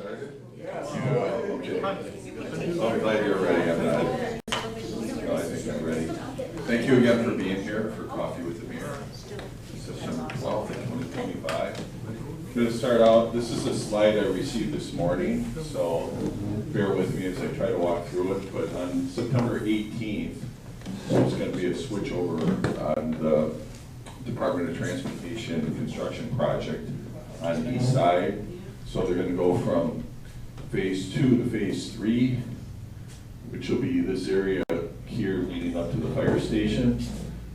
started? Yes. Okay. I'm glad you're ready. I'm not. No, I think I'm ready. Thank you again for being here for Coffee with the Mayor, September 12th, 2025. I'm going to start out. This is a slide I received this morning, so bear with me as I try to walk through it. But on September 18th, there's going to be a switchover on the Department of Transportation construction project on the east side. So they're going to go from phase 2 to phase 3, which will be this area here leading up to the fire station.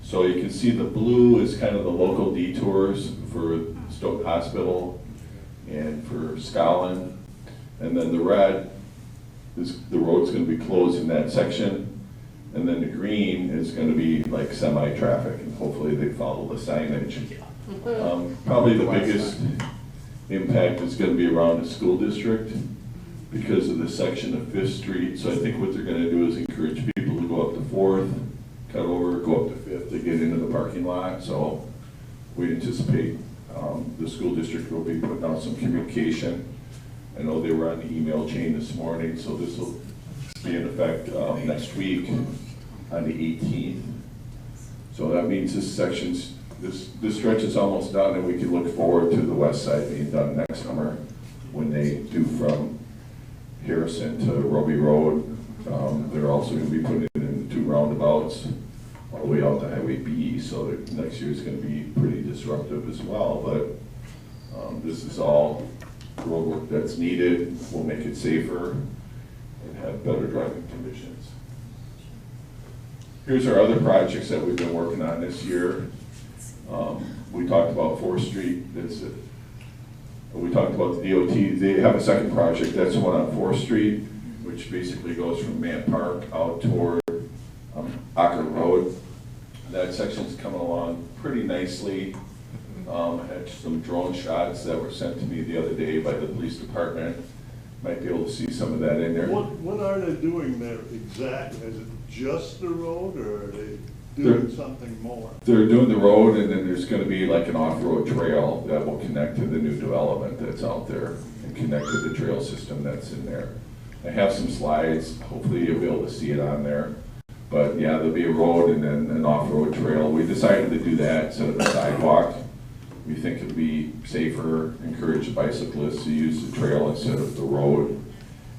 So you can see the blue is kind of the local detours for Stoughton Hospital and for Scotland. And then the red is the road's going to be closed in that section. And then the green is going to be like semi-traffic, and hopefully they follow the signage. Probably the biggest impact is going to be around the school district because of the section of 5th Street. So I think what they're going to do is encourage people to go up to 4th, cut over, go up to 5th to get into the parking lot. So we anticipate the school district will be putting out some communication. I know they were on the email chain this morning, so this will be in effect next week on the 18th. So that means this section's, this stretch is almost done, and we can look forward to the west side being done next summer when they do from Harrison to Roby Road. They're also going to be putting in 2 roundabouts all the way out to Highway B, so that next year is going to be pretty disruptive as well. But this is all road work that's needed. Will make it safer and have better driving conditions. Here's our other projects that we've been working on this year. We talked about 4th Street. That's it. We talked about the DOT. They have a second project. That's the one on 4th Street, which basically goes from Man Park out toward Acker Road. That section's coming along pretty nicely. I had some drone shots that were sent to me the other day by the police department. Might be able to see some of that in there. What are they doing there exactly? Is it just the road, or are they doing something more? They're doing the road, and then there's going to be like an off-road trail that will connect to the new development that's out there and connect to the trail system that's in there. I have some slides. Hopefully you'll be able to see it on there. But yeah, there'll be a road and then an off-road trail. We decided to do that instead of a sidewalk. We think it'd be safer, encourage bicyclists to use the trail instead of the road.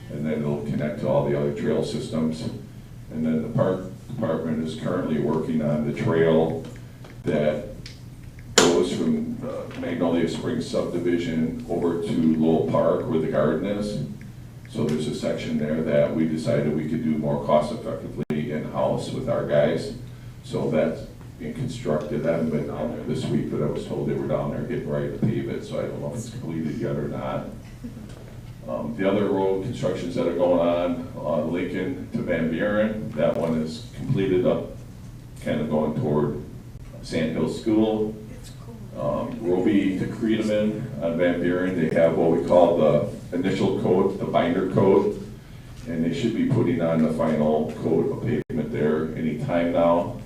And then it'll connect to all the other trail systems. And then the park department is currently working on the trail that goes from Magnolia Springs subdivision over to Lowell Park where the garden is. So there's a section there that we decided we could do more cost effectively in-house with our guys. So that's being constructed. I haven't been down there this week, but I was told they were down there getting ready to pave it, so I don't know if it's completed yet or not. The other road constructions that are going on Lincoln to Van Buren, that one is completed up, kind of going toward Sand Hill School. Roby to Creedman on Van Buren, they have what we call the initial coat, the binder coat, and they should be putting on the final coat of pavement there any time now.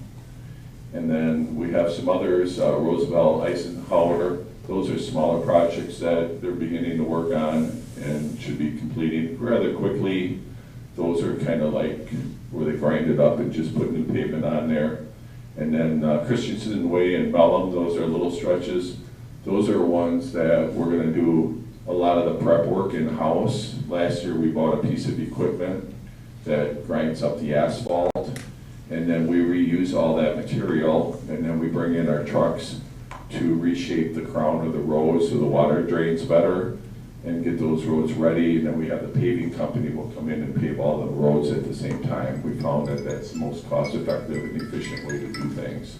And then we have some others, Roosevelt, Eisenhower. Those are smaller projects that they're beginning to work on and should be completing rather quickly. Those are kind of like where they grind it up and just put new pavement on there. And then Christensen Way and Bellum, those are little stretches. Those are ones that we're going to do a lot of the prep work in-house. Last year we bought a piece of equipment that grinds up the asphalt. And then we reuse all that material, and then we bring in our trucks to reshape the crown of the road so the water drains better and get those roads ready. And then we have the paving company will come in and pave all the roads at the same time. We found that that's the most cost-effective and efficient way to do things.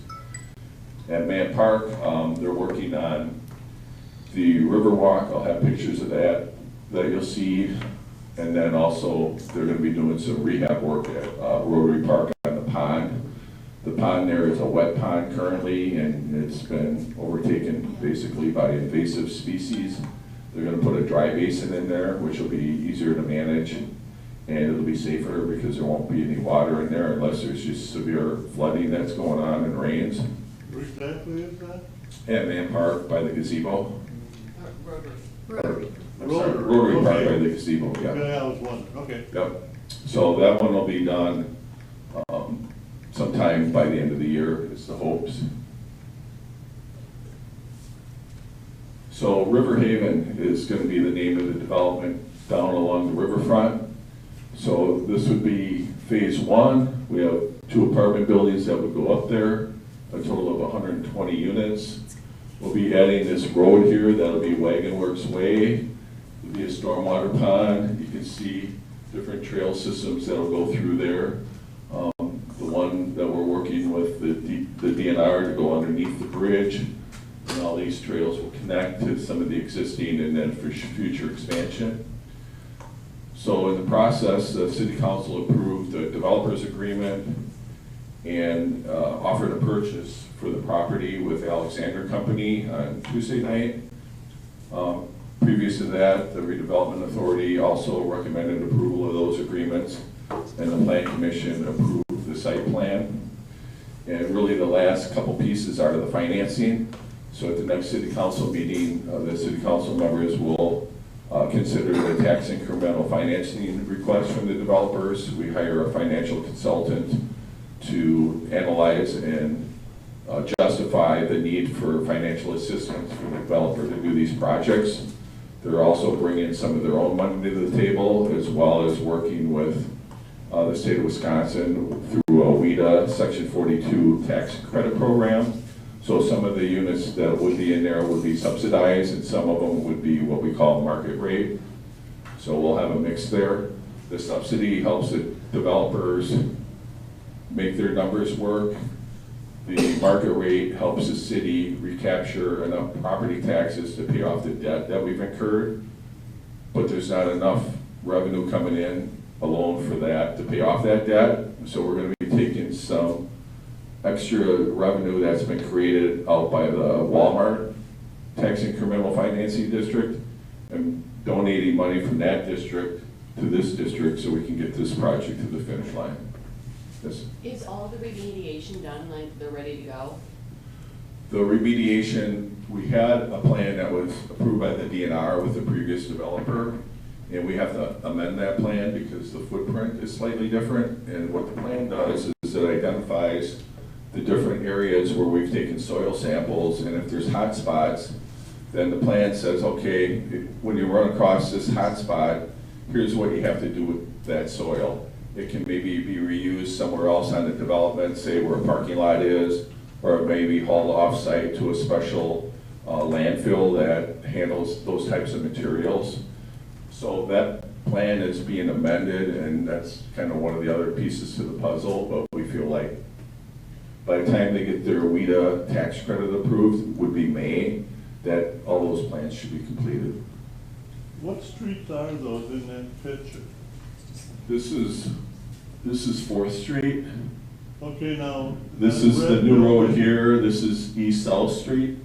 At Man Park, they're working on the Riverwalk. I'll have pictures of that you'll see. And then also they're going to be doing some rehab work at Rotary Park on the pond. The pond there is a wet pond currently, and it's been overtaken basically by invasive species. They're going to put a dry basin in there, which will be easier to manage, and it'll be safer because there won't be any water in there unless there's just severe flooding that's going on and rains. Where exactly is that? At Man Park by the gazebo. Rotary. I'm sorry, Rotary Park by Okay. the gazebo, yeah. Okay, I was wondering, okay. Yep. So that one will be done sometime by the end of the year, is the hopes. So River Haven is going to be the name of the development down along the riverfront. So this would be phase one. We have 2 apartment buildings that would go up there, a total of 120 units. We'll be adding this road here, that'll be Wagon Works Way. There'll be a stormwater pond. You can see different trail systems that'll go through there. The one that we're working with, the DNR to go underneath the bridge. And all these trails will connect to some of the existing and then for future expansion. So in the process, the city council approved a developer's agreement and offered a purchase for the property with Alexander Company on Tuesday night. Previous to that, the redevelopment authority also recommended approval of those agreements, and the plan commission approved the site plan. And really the last couple pieces are the financing. So at the next city council meeting, the city council members will consider the tax incremental financing request from the developers. We hire a financial consultant to analyze and justify the need for financial assistance for the developer to do these projects. They're also bringing some of their own money to the table, as well as working with the state of Wisconsin through a WIDA Section 42 tax credit program. So some of the units that would be in there would be subsidized, and some of them would be what we call market rate. So we'll have a mix there. The subsidy helps the developers make their numbers work. The market rate helps the city recapture enough property taxes to pay off the debt that we've incurred. But there's not enough revenue coming in alone for that to pay off that debt. So we're going to be taking some extra revenue that's been created out by the Walmart tax incremental financing district and donating money from that district to this district so we can get this project to the finish line. Yes. Is all the remediation done, like they're ready to go? The remediation, we had a plan that was approved by the DNR with the previous developer, and we have to amend that plan because the footprint is slightly different. And what the plan does is it identifies the different areas where we've taken soil samples, and if there's hot spots, then the plan says, okay, when you run across this hot spot, here's what you have to do with that soil. It can maybe be reused somewhere else on the development, say where a parking lot is, or it may be hauled off-site to a special landfill that handles those types of materials. So that plan is being amended, and that's kind of one of the other pieces to the puzzle, but we feel like by the time they get their WIDA tax credit approved, would be May, that all those plans should be completed. What streets are those in that picture? This is 4th Street. Okay, now. This that is the red new road building- here. This is East South Street.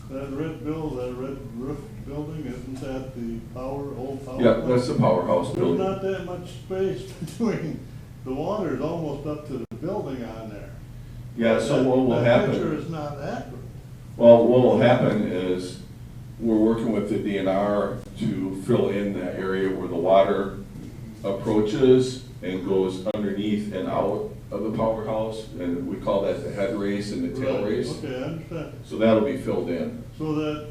That red roof building, isn't that the old power? Yeah, plant? that's the powerhouse There's building. not that much space between, the water is almost up to the building on there. Yeah, so what will That picture happen? is not accurate. Well, what will happen is we're working with the DNR to fill in that area where the water approaches and goes underneath and out of the powerhouse, and we call that the head race and the tail Right, race. Okay, I understand. So that'll be filled in. So that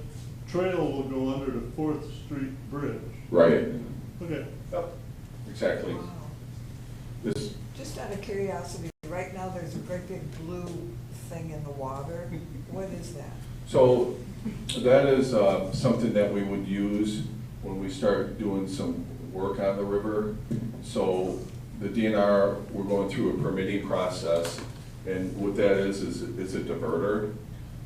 trail will go under the 4th Street Bridge. Right. Okay. Yep. Exactly. Wow. This, Just out of curiosity, right now there's a great big blue thing in the water. What is that? so that is something that we would use when we start doing some work on the river. So the DNR, we're going through a permitting process, and what that is it's a diverter.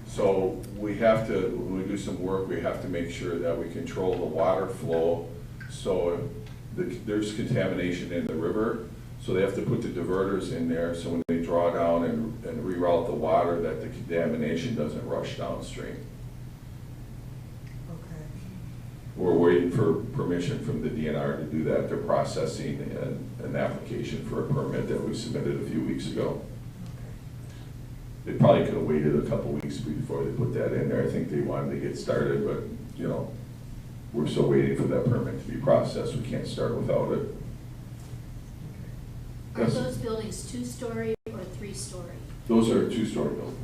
So we have to, when we do some work, we have to make sure that we control the water flow. So there's contamination in the river, so they have to put the diverters in there, so when they draw down and reroute the water, that the contamination doesn't rush downstream. Okay. We're waiting for permission from the DNR to do that. They're processing an application for a permit that we submitted a few weeks ago. They probably could have waited a couple weeks before they put that in there. I think they wanted to get started, but, you know, we're still waiting for that permit to be processed. We can't start without it. Are Yes. those buildings two-story or three-story? Those are two-story buildings.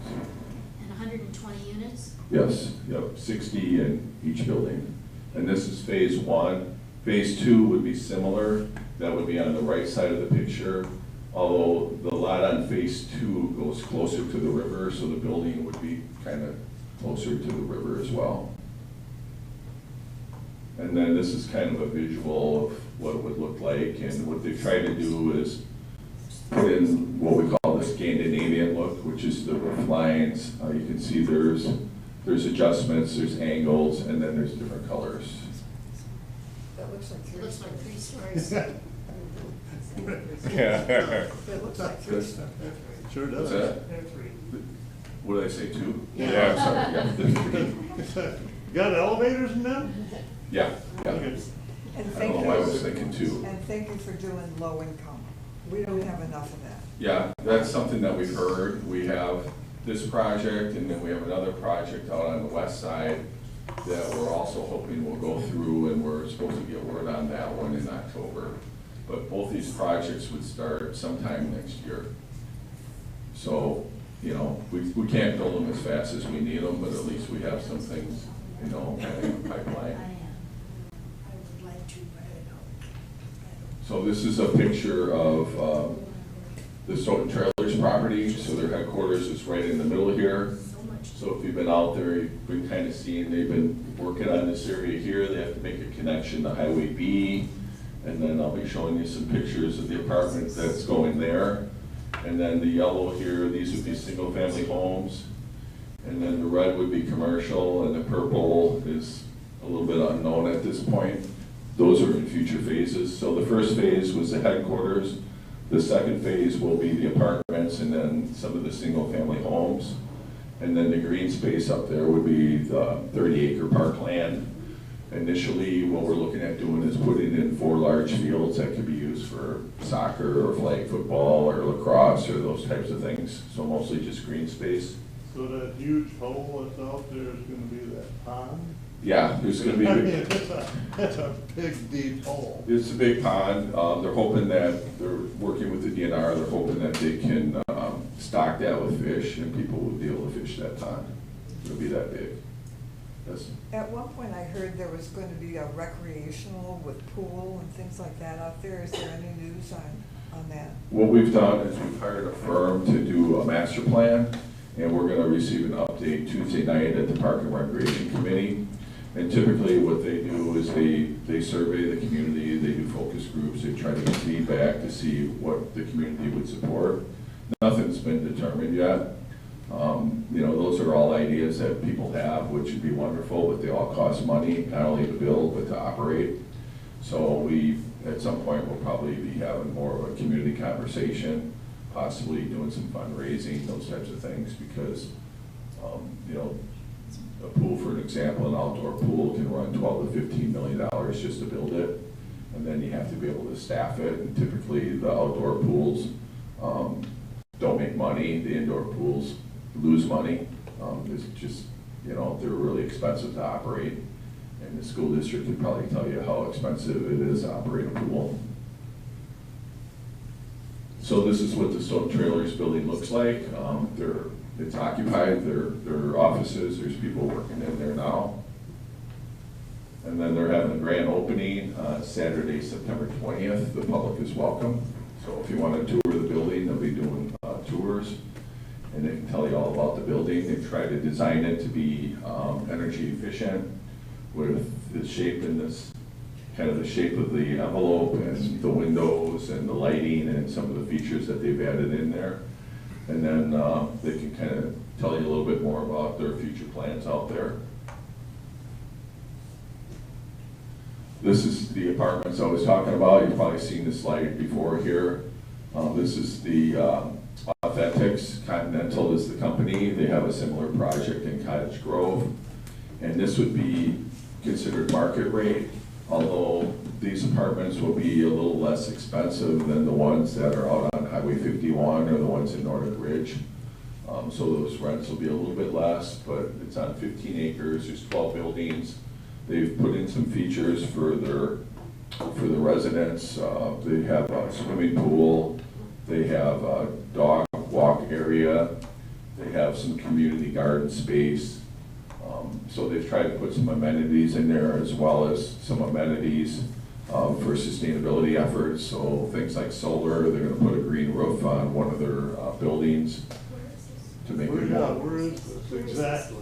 And 120 units? Yes, yep, 60 in each building. And this is phase one. Phase two would be similar. That would be on the right side of the picture. Although the lot on phase two goes closer to the river, so the building would be kind of closer to the river as well. And then this is kind of a visual of what it would look like. And what they've tried to do is put in what we call the Scandinavian look, which is the roof lines. You can see there's adjustments, there's angles, and then there's different colors. That looks like It three looks like stories. 3 stories. It looks like three stories. Sure What's does. that? What did I say, two? Yeah. I'm sorry, yeah, there's three. Got elevators in them? Yeah, yeah. Okay. And I thank don't know why I was you, thinking two. and thank you for doing low income. We don't have enough of that. Yeah, that's something that we've heard. We have this project, and then we have another project out on the west side that we're also hoping will go through, and we're supposed to get word on that one in October. But both these projects would start sometime next year. So, you know, we can't build them as fast as we need them, but at least we have some things, you know, in the pipeline. I would like to, but I don't. So this is a picture of the Stoughton Trailers property. So their headquarters is right in the middle here. So much. So if you've been out there, you've been kind of seeing, they've been working on this area here. They have to make a connection to Highway B. And then I'll be showing you some pictures of the apartment that's going there. And then the yellow here, these would be single-family homes. And then the red would be commercial, and the purple is a little bit unknown at this point. Those are in future phases. So the first phase was the headquarters. The second phase will be the apartments and then some of the single-family homes. And then the green space up there would be the 30-acre parkland. Initially, what we're looking at doing is putting in 4 large fields that could be used for soccer or flag football or lacrosse or those types of things. So mostly just green space. So that huge hole that's out there is gonna be that pond? Yeah, there's gonna be, I mean, that's a big, deep hole. it's a big pond. They're hoping that, they're working with the DNR, they're hoping that they can stock that with fish and people will be able to fish that pond. It'll be that big. That's, At one point, I heard there was going to be a recreational with pool and things like that out there. Is there any news on that? what we've done is we've hired a firm to do a master plan, and we're gonna receive an update Tuesday night at the Park and Recreation Committee. And typically what they do is they survey the community, they do focus groups, they try to get feedback to see what the community would support. Nothing's been determined yet. You know, those are all ideas that people have, which would be wonderful, but they all cost money, not only to build, but to operate. So we, at some point, we'll probably be having more of a community conversation, possibly doing some fundraising, those types of things, because, you know, a pool, for an example, an outdoor pool can run $12 to $15 million just to build it. And then you have to be able to staff it, and typically the outdoor pools don't make money, the indoor pools lose money. It's just, you know, they're really expensive to operate. And the school district could probably tell you how expensive it is to operate a pool. So this is what the Stoughton Trailers building looks like. It's occupied, their offices, there's people working in there now. And then they're having a grand opening Saturday, September 20th. The public is welcome. So if you want to tour the building, they'll be doing tours, and they can tell you all about the building. They've tried to design it to be energy efficient with the shape in this, kind of the shape of the envelope and the windows and the lighting and some of the features that they've added in there. And then they can kind of tell you a little bit more about their future plans out there. This is the apartments I was talking about. You've probably seen this slide before here. This is the Authentics. Continental is the company. They have a similar project in Cottage Grove. And this would be considered market rate, although these apartments will be a little less expensive than the ones that are out on Highway 51 or the ones in Nordic Ridge. So those rents will be a little bit less, but it's on 15 acres, there's 12 buildings. They've put in some features for the residents. They have a swimming pool, they have a dog walk area, they have some community garden space. So they've tried to put some amenities in there as well as some amenities for sustainability efforts. So things like solar, they're gonna put a green roof on one of their buildings to make it more. Where is this exactly?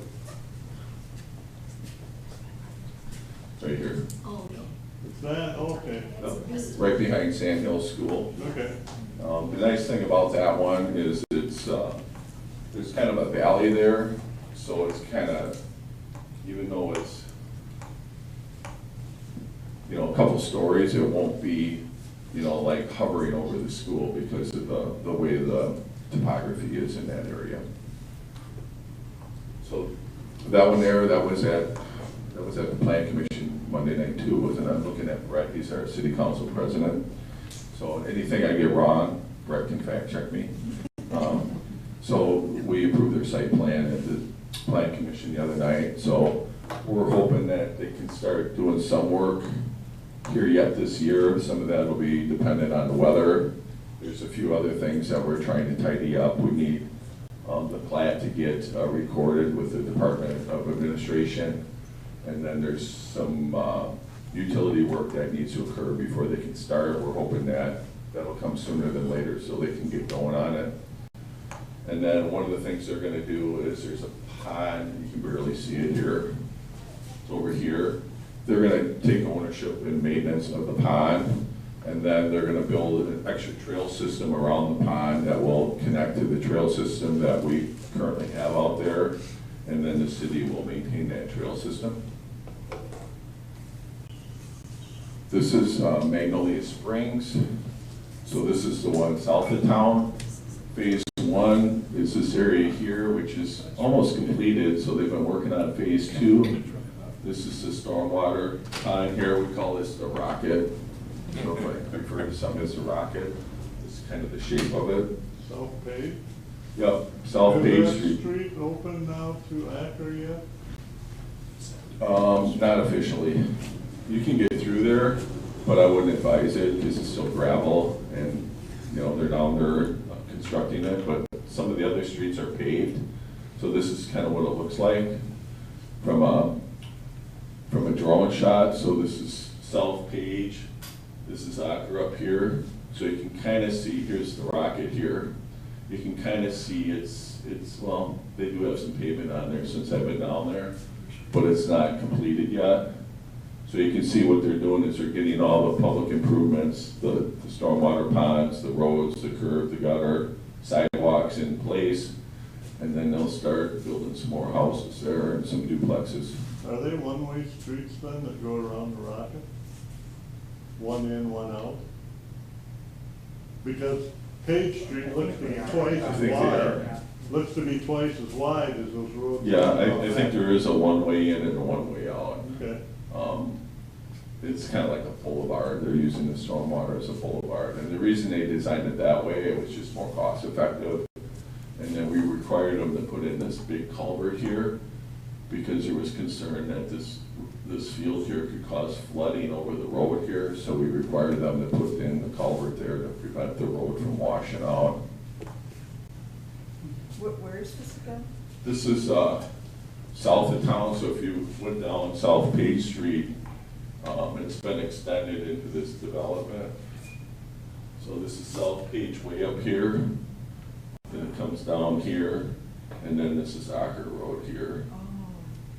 Right here. Oh, okay. It's that, okay, Right behind Sand Hill School. okay. The nice thing about that one is it's, there's kind of a valley there, so it's kind of, even though it's, a couple stories, it won't be, like hovering over the school because of the way the topography is in that area. So that one there, that was at the Plan Commission Monday night too, wasn't it? I'm looking at Brett, he's our city council president. So anything I get wrong, Brett can fact check me. So we approved their site plan at the Plan Commission the other night. So we're hoping that they can start doing some work here yet this year. Some of that will be dependent on the weather. There's a few other things that we're trying to tidy up. We need the plat to get recorded with the Department of Administration. And then there's some utility work that needs to occur before they can start. We're hoping that that'll come sooner than later so they can get going on it. And then one of the things they're gonna do is there's a pond, you can barely see it here. It's over here. They're gonna take ownership and maintenance of the pond, and then they're gonna build an extra trail system around the pond that will connect to the trail system that we currently have out there, and then the city will maintain that trail system. This is Magnolia Springs, so this is the one south of town. Phase 1 is this area here, which is almost completed, so they've been working on phase 2. This is the stormwater pond here, we call this the rocket. So if I refer to something as a rocket, this is kind of the shape of it. South Page? Yep, South Page Is that Street. street open now to Acker yet? Not officially. You can get through there, but I wouldn't advise it because it's still gravel and, they're down there constructing it, but some of the other streets are paved. So this is kind of what it looks like from a drone shot. So this is South Page, this is Acker up here. So you can kind of see, here's the rocket here. You can kind of see well, they do have some pavement on there since I've been down there, but it's not completed yet. So you can see what they're doing is they're getting all the public improvements, the stormwater ponds, the roads, the curb, the gutter, sidewalks in place, and then they'll start building some more houses there and some duplexes. Are they one-way streets then that go around the rocket? One in, one out? Because Page Street looks to be twice I as think they wide. are. Looks to be twice as wide as those roads. Yeah, I think there is a one-way in and a one-way out. Okay, It's kind of like a boulevard. They're using the stormwater as a boulevard. And the reason they designed it that way, it was just more cost effective. And then we required them to put in this big culvert here because there was concern that this field here could cause flooding over the road here. So we required them to put in the culvert there to prevent the road from washing out. Where is this again? This is south of town, so if you went down South Page Street, it's been extended into this development. So this is South Page way up here, then it comes down here, and then this is Acker Road here. Oh,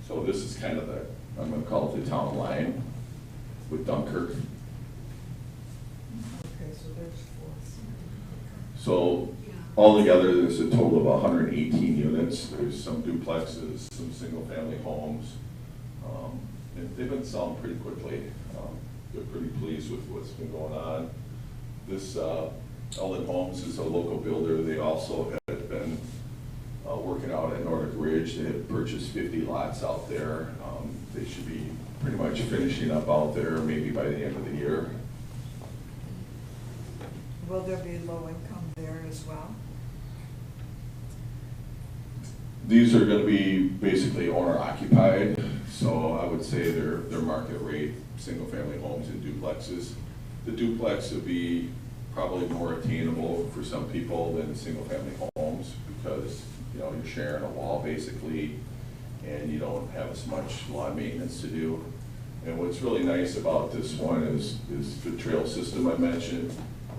So this is kind of the, I'm gonna call it the town line with Dunkirk. okay, so there's 4. So altogether, there's a total of 118 units. There's some duplexes, some single-family homes. And they've been selling pretty quickly. They're pretty pleased with what's been going on. This Ellen Homes is a local builder. They also had been working out at Nordic Ridge. They had purchased 50 lots out there. They should be pretty much finishing up out there maybe by the end of the year. Will there be low income there as well? These are going to be basically owner occupied, So I would say they're market rate, single-family homes and duplexes. The duplex would be probably more attainable for some people than single-family homes because, you know, you're sharing a wall basically, and you don't have as much lawn maintenance to do. And what's really nice about this one is the trail system I mentioned.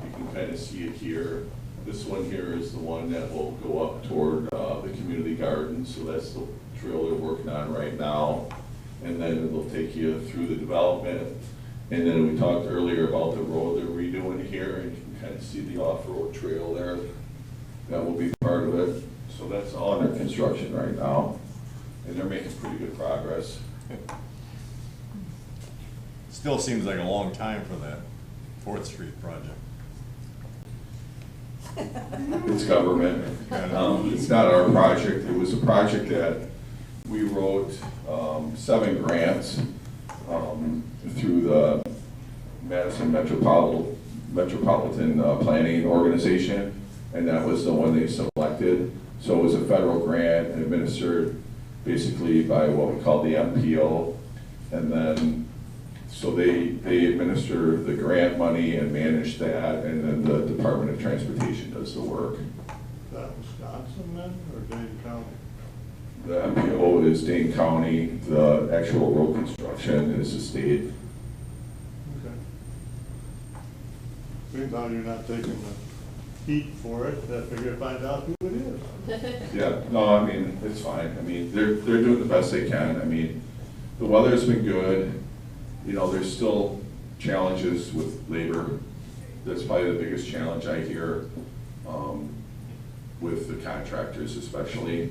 You can kind of see it here. This one here is the one that will go up toward the community garden, so that's the trail they're working on right now. And then it'll take you through the development. And then we talked earlier about the road they're redoing here, and you can kind of see the off-road trail there. That will be part of it. So that's all under construction right now, and they're making pretty good progress. Still seems like a long time for that 4th Street project. It's government. It's not our project. It was a project that we wrote 7 grants through the Madison Metropolitan Planning Organization, and that was the one they selected. So it was a federal grant administered basically by what we call the MPO, and then so they administer the grant money and manage that, and then the Department of Transportation does the work. Is that Wisconsin then, or Dane County? The MPO is Dane County, the actual road construction is the state. Okay. Seems how you're not taking the heat for it, I figure find out who it is. Yeah, no, I mean, it's fine. I mean, they're doing the best they can. I mean, the weather's been good. You know, there's still challenges with labor. That's probably the biggest challenge I hear with the contractors especially.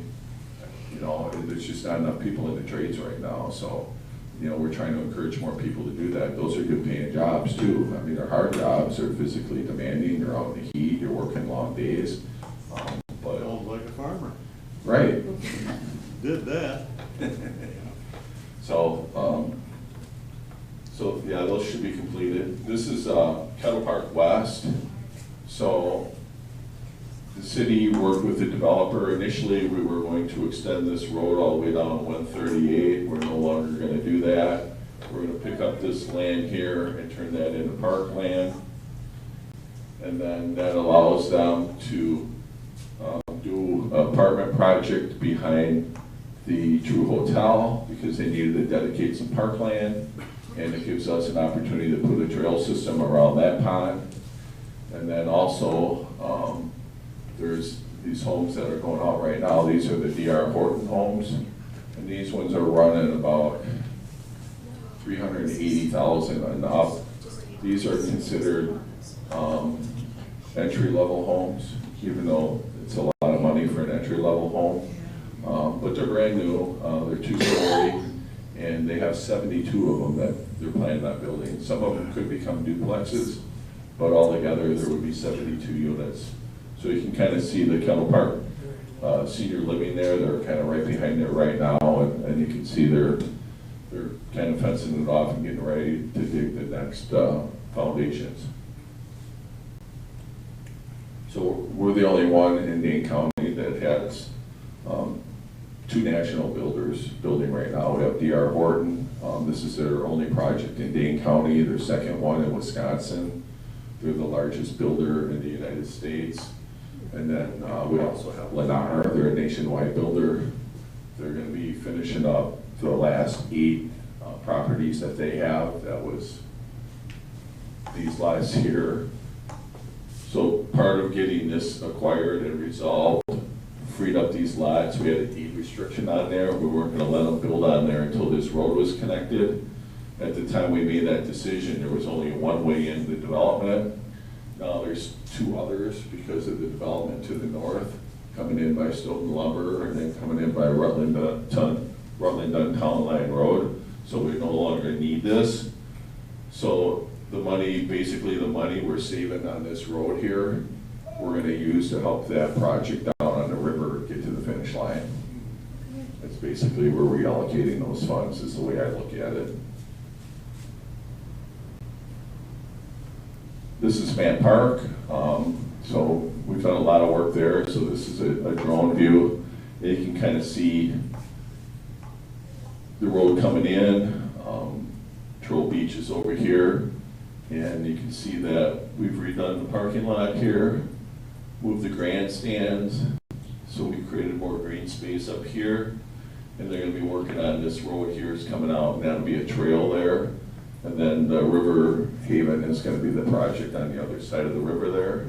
You know, there's just not enough people in the trades right now. So, you know, we're trying to encourage more people to do that. Those are good paying jobs too. I mean, they're hard jobs, they're physically demanding, you're out in the heat, you're working long days. But Sounds like a farmer. right. Did that. So, so yeah, those should be completed. This is Kettle Park West. So the city worked with the developer. Initially, we were going to extend this road all the way down 138. We're no longer going to do that. We're going to pick up this land here and turn that into parkland. And then that allows them to do an apartment project behind the True Hotel because they needed to dedicate some parkland. And it gives us an opportunity to put a trail system around that pond. And then also, there's these homes that are going out right now. These are the D.R. Horton homes. And these ones are running about $380,000 and up. These are considered entry-level homes, even though it's a lot of money for an entry-level home. But they're brand new, they're 2-story, and they have 72 of them that they're planning on building. Some of them could become duplexes, but altogether there would be 72 units. So you can kind of see the Kettle Park senior living there. They're kind of right behind there right now, and you can see they're kind of fencing it off and getting ready to dig the next foundations. So we're the only one in Dane County that has 2 national builders building right now. We have D.R. Horton. This is their only project in Dane County, their second one in Wisconsin. They're the largest builder in the United States. And then we also have Lennar, they're a nationwide builder. They're going to be finishing up the last 8 properties that they have. That was these lots here. So part of getting this acquired and resolved freed up these lots. We had a deed restriction on there. We weren't going to let them build on there until this road was connected. At the time we made that decision, there was only one way in the development. Now there's 2 others because of the development to the north, coming in by Stoughton Lumber and then coming in by Rutland Town Line Road. So we no longer need this. So the money, basically the money we're saving on this road here, we're going to use to help that project down on the river get to the finish line. That's basically we're reallocating those funds is the way I look at it. This is Fan Park. So we've done a lot of work there. So this is a drone view. And you can kind of see the road coming in. Troll Beach is over here, and you can see that we've redone the parking lot here, moved the grandstands, so we created more green space up here, and they're gonna be working on this road here is coming out, and that'll be a trail there. And then the River Haven is gonna be the project on the other side of the river there.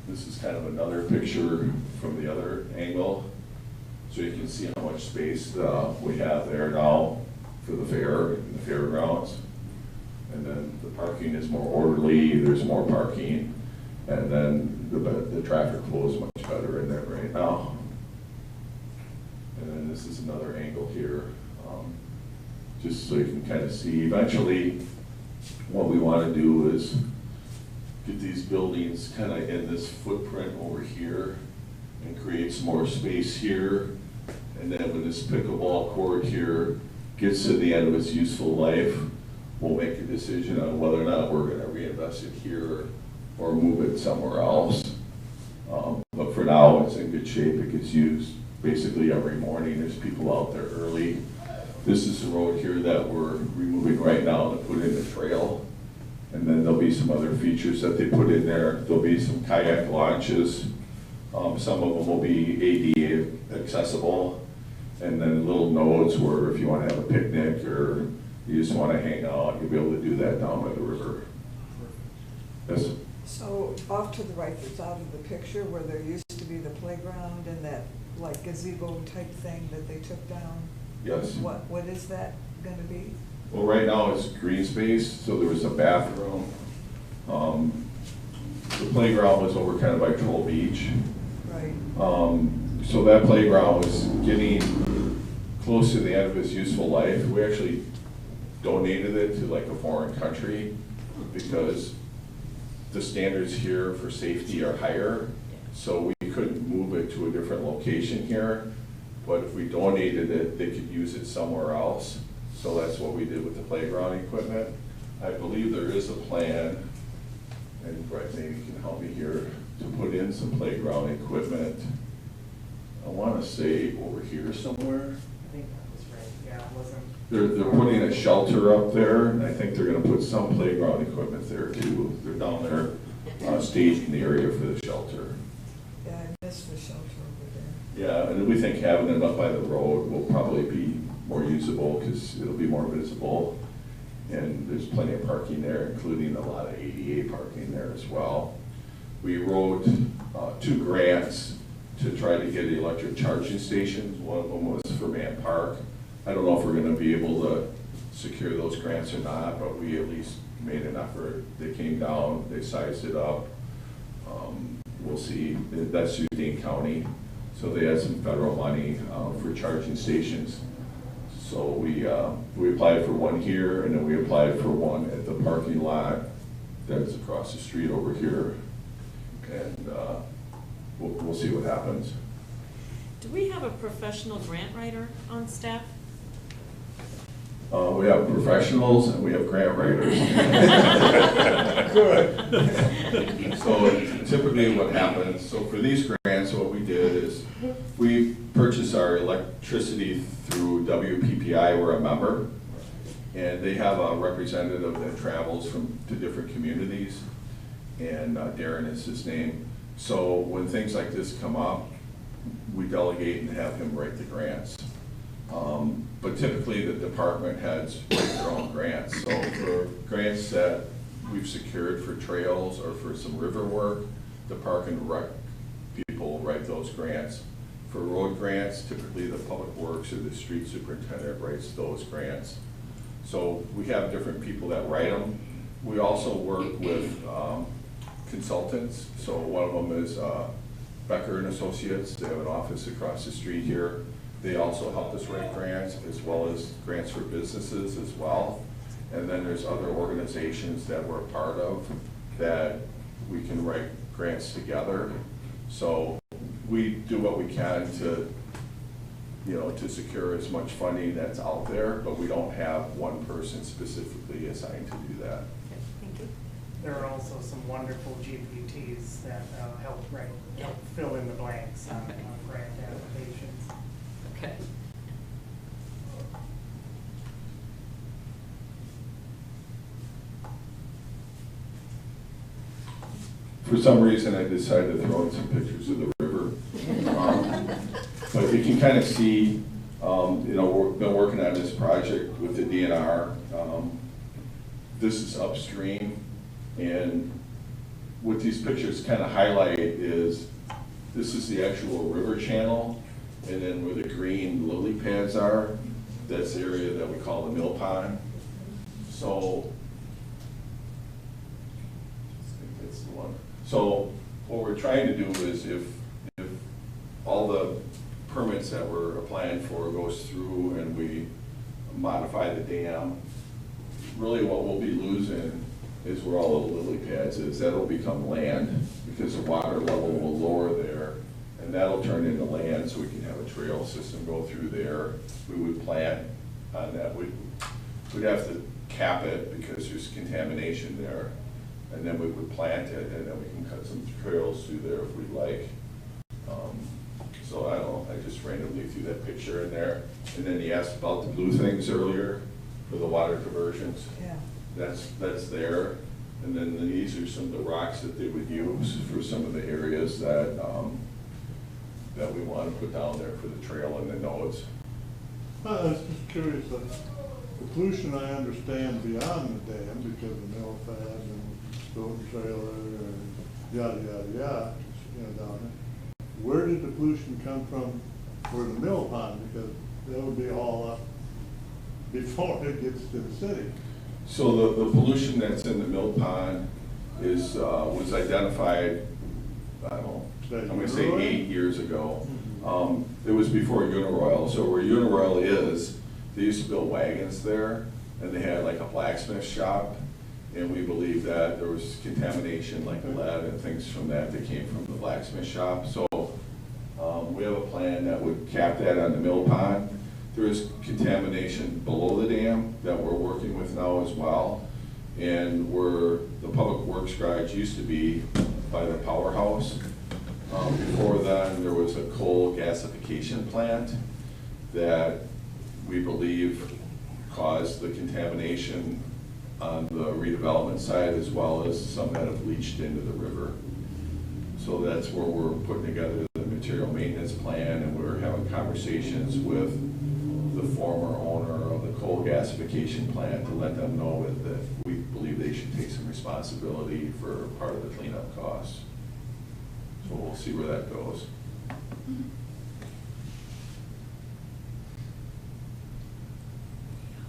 This is kind of another picture from the other angle. So you can see how much space we have there now for the fair and the fairgrounds. And then the parking is more orderly, there's more parking. And then the traffic flow is much better in there right now. And then this is another angle here, just so you can kind of see. Eventually, what we want to do is get these buildings kind of in this footprint over here and create some more space here. And then when this pickleball court here gets to the end of its useful life, we'll make a decision on whether or not we're going to reinvest it here or move it somewhere else. But for now, it's in good shape. It gets used basically every morning. There's people out there early. This is the road here that we're removing right now to put in the trail. And then there'll be some other features that they put in there. There'll be some kayak launches. Some of them will be ADA accessible. And then little nodes where if you want to have a picnic or you just want to hang out, you'll be able to do that down by the river. Yes? So off to the right, that's out of the picture where there used to be the playground and that like gazebo type thing that they took down. Yes. What is that gonna be? Well, right now it's green space, so there was a bathroom. The playground was over kind of by Troll Beach. Right. So that playground was getting close to the end of its useful life. We actually donated it to like a foreign country because the standards here for safety are higher. So we couldn't move it to a different location here. But if we donated it, they could use it somewhere else. So that's what we did with the playground equipment. I believe there is a plan, and Brett maybe can help me here, to put in some playground equipment. I want to say over here somewhere. I think that was right, yeah, it wasn't. They're putting a shelter up there, and I think they're gonna put some playground equipment there too. They're down there staging the area for the shelter. Yeah, I missed the shelter over there. Yeah, and we think having it up by the road will probably be more usable because it'll be more visible. And there's plenty of parking there, including a lot of ADA parking there as well. We wrote 2 grants to try to get electric charging stations. One of them was for Man Park. I don't know if we're gonna be able to secure those grants or not, but we at least made an effort. They came down, they sized it up. We'll see, that's through Dane County. So they had some federal money for charging stations. So we applied for one here, and then we applied for one at the parking lot that's across the street over here. And we'll see what happens. Do we have a professional grant writer on staff? We have professionals and we have grant writers. Good. So typically what happens, so for these grants, what we did is we purchase our electricity through WPPI, we're a member, and they have a representative that travels to different communities, and Darren is his name. So when things like this come up, we delegate and have him write the grants. But typically the department heads write their own grants. So for grants that we've secured for trails or for some river work, the park and rec people write those grants. For road grants, typically the public works or the street superintendent writes those grants. So we have different people that write them. We also work with consultants. So one of them is Becker and Associates. They have an office across the street here. They also help us write grants as well as grants for businesses as well. And then there's other organizations that we're a part of that we can write grants together. So we do what we can to, to secure as much funding that's out there, but we don't have one person specifically assigned to do that. Okay, thank you. There are also some wonderful GPTs that help fill in the blanks on grant applications. Okay. For some reason, I decided to throw in some pictures of the river. But you can kind of see, we've been working on this project with the DNR. This is upstream, and what these pictures kind of highlight is, this is the actual river channel, and then where the green lily pads are, that's the area that we call the mill pond. So, I think that's the one. So what we're trying to do is if all the permits that we're applying for goes through and we modify the dam, really what we'll be losing is where all the lily pads is. That'll become land because the water level will lower there, and that'll turn into land so we can have a trail system go through there. We would plant on that. We'd have to cap it because there's contamination there, and then we would plant it, and then we can cut some trails through there if we'd like. So I don't know, I just randomly threw that picture in there. And then you asked about the blue things earlier for the water diversions. Yeah. That's there. And then these are some of the rocks that they would use for some of the areas that that we want to put down there for the trail and the nodes. I was just curious, the pollution I understand beyond the dam because of mill pads and Stoughton trailer and yada, yada, yada, down there. Where did the pollution come from for the mill pond? Because that would be all up before it gets to the city. So the pollution that's in the mill pond is, was identified, I don't know, I'm gonna say 8 years ago. It was before Uniroyal. So where Uniroyal is, they used to build wagons there, and they had like a blacksmith shop. And we believe that there was contamination like lead and things from that came from the blacksmith shop. So we have a plan that would cap that on the mill pond. There is contamination below the dam that we're working with now as well. And where the public works garage used to be by the powerhouse. Before then, there was a coal gasification plant that we believe caused the contamination on the redevelopment side, as well as some that have leached into the river. So that's where we're putting together the material maintenance plan, and we're having conversations with the former owner of the coal gasification plant to let them know that we believe they should take some responsibility for part of the cleanup costs. So we'll see where that goes.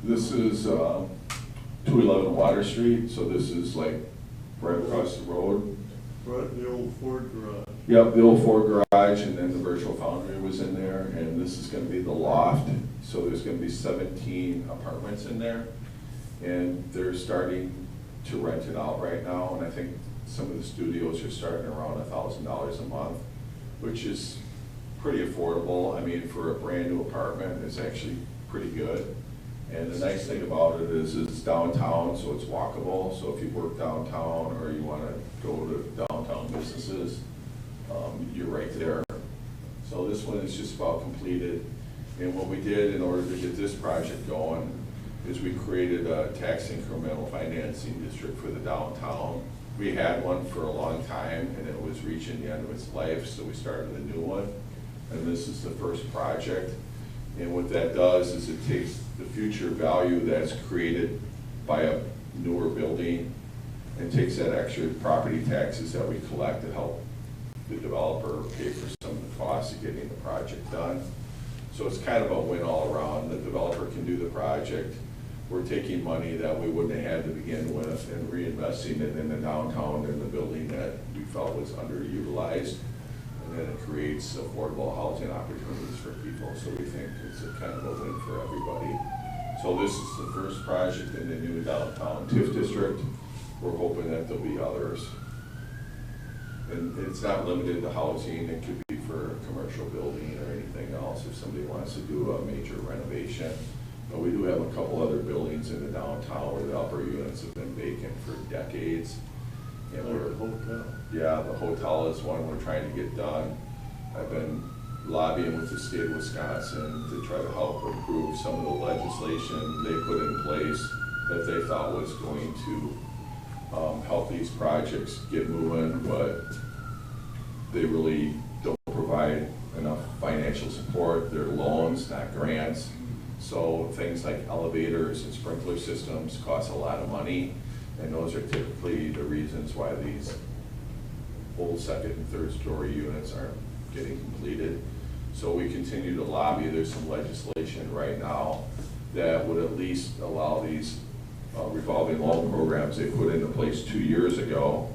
This is 211 Water Street, so this is like right across the road. Right, the old Ford garage. Yep, the old Ford garage, and then the virtual foundry was in there, and this is gonna be the loft. So there's gonna be 17 apartments in there, and they're starting to rent it out right now, and I think some of the studios are starting around $1,000 a month, which is pretty affordable. I mean, for a brand new apartment, it's actually pretty good. And the nice thing about it is it's downtown, so it's walkable. So if you work downtown or you want to go to downtown businesses, you're right there. So this one is just about completed. And what we did in order to get this project going is we created a tax incremental financing district for the downtown. We had one for a long time, and it was reaching the end of its life, so we started a new one. And this is the first project. And what that does is it takes the future value that's created by a newer building and takes that extra property taxes that we collect to help the developer pay for some of the costs of getting the project done. So it's kind of a win all around. The developer can do the project. We're taking money that we wouldn't have had to begin with and reinvesting it in the downtown and the building that we felt was underutilized. And then it creates affordable housing opportunities for people. So we think it's a kind of a win for everybody. So this is the first project in the new downtown TIF district. We're hoping that there'll be others. And it's not limited to housing. It could be for a commercial building or anything else if somebody wants to do a major renovation. But we do have a couple other buildings in the downtown where the upper units have been vacant for decades. And Like the hotel. yeah, the hotel is one we're trying to get done. I've been lobbying with the state of Wisconsin to try to help improve some of the legislation they put in place that they thought was going to help these projects get moving, but they really don't provide enough financial support. They're loans, not grants. So things like elevators and sprinkler systems cost a lot of money, and those are typically the reasons why these old second and third story units aren't getting completed. So we continue to lobby. There's some legislation right now that would at least allow these revolving loan programs they put into place 2 years ago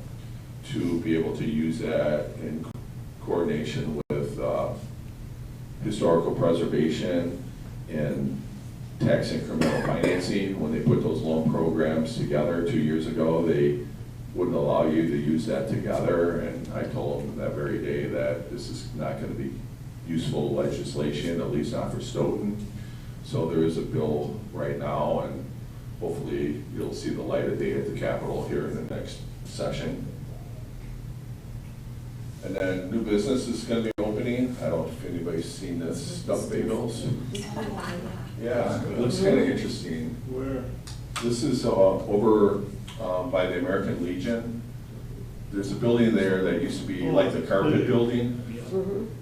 to be able to use that in coordination with historical preservation and tax incremental financing. When they put those loan programs together 2 years ago, they wouldn't allow you to use that together, and I told them that very day that this is not going to be useful legislation, at least not for Stoughton. So there is a bill right now, and hopefully you'll see the light of day at the Capitol here in the next session. And then new business is going to be opening. I don't know if anybody's seen this, stuffed bagels. Yeah, it looks kind of interesting. Where? This is over by the American Legion. There's a building there that used to be like the carpet building.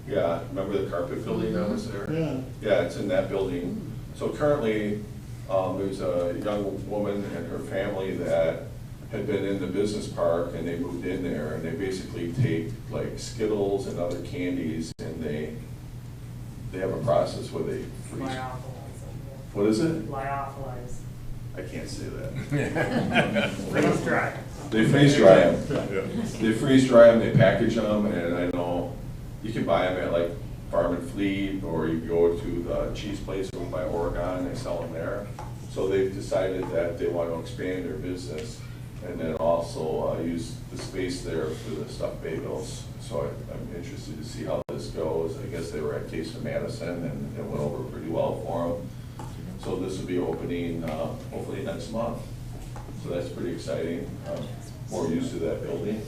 Yeah, remember the carpet building that was there? Yeah. Yeah, it's in that building. So currently, there's a young woman and her family that had been in the business park, and they moved in there, and they basically take like Skittles and other candies, and they have a process where they freeze. Lyophilize. What is it? Lyophilize. I can't say that. Freeze dry. They freeze dry them. They freeze dry them, they package them, and I know you can buy them at like Farm and Fleet, or you go to the cheese place over by Oregon, they sell them there. So they've decided that they want to expand their business and then also use the space there for the stuffed bagels. So I'm interested to see how this goes. I guess they were at Taste of Madison, and it went over pretty well for them. So this will be opening hopefully next month. So that's pretty exciting. More use to that building.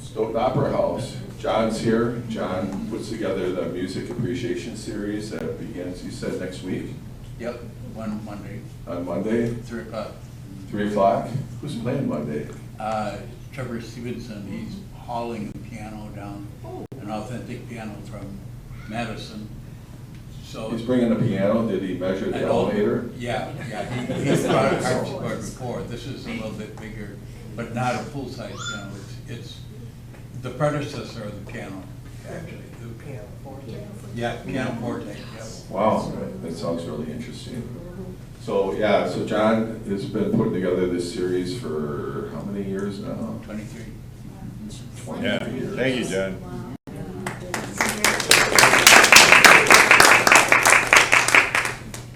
Stoughton Opera House. John's here. John puts together the music appreciation series that begins, you said, next week? Yep, one Monday, On Monday, 3 o'clock. 3 o'clock? Who's playing Monday? Trevor Stevenson, he's hauling the piano down, an authentic piano from Madison. So He's bringing a piano. Did he measure the an elevator? Yeah, he's brought a harpsichord before. This is a little bit bigger, but not a full-size piano. It's the predecessor of the piano, actually. Piano forte. Yeah, piano forte, yeah. Wow, that sounds really interesting. So, yeah, so John has been putting together this series for how many years now? 23. 23 Yeah, years. thank you, John.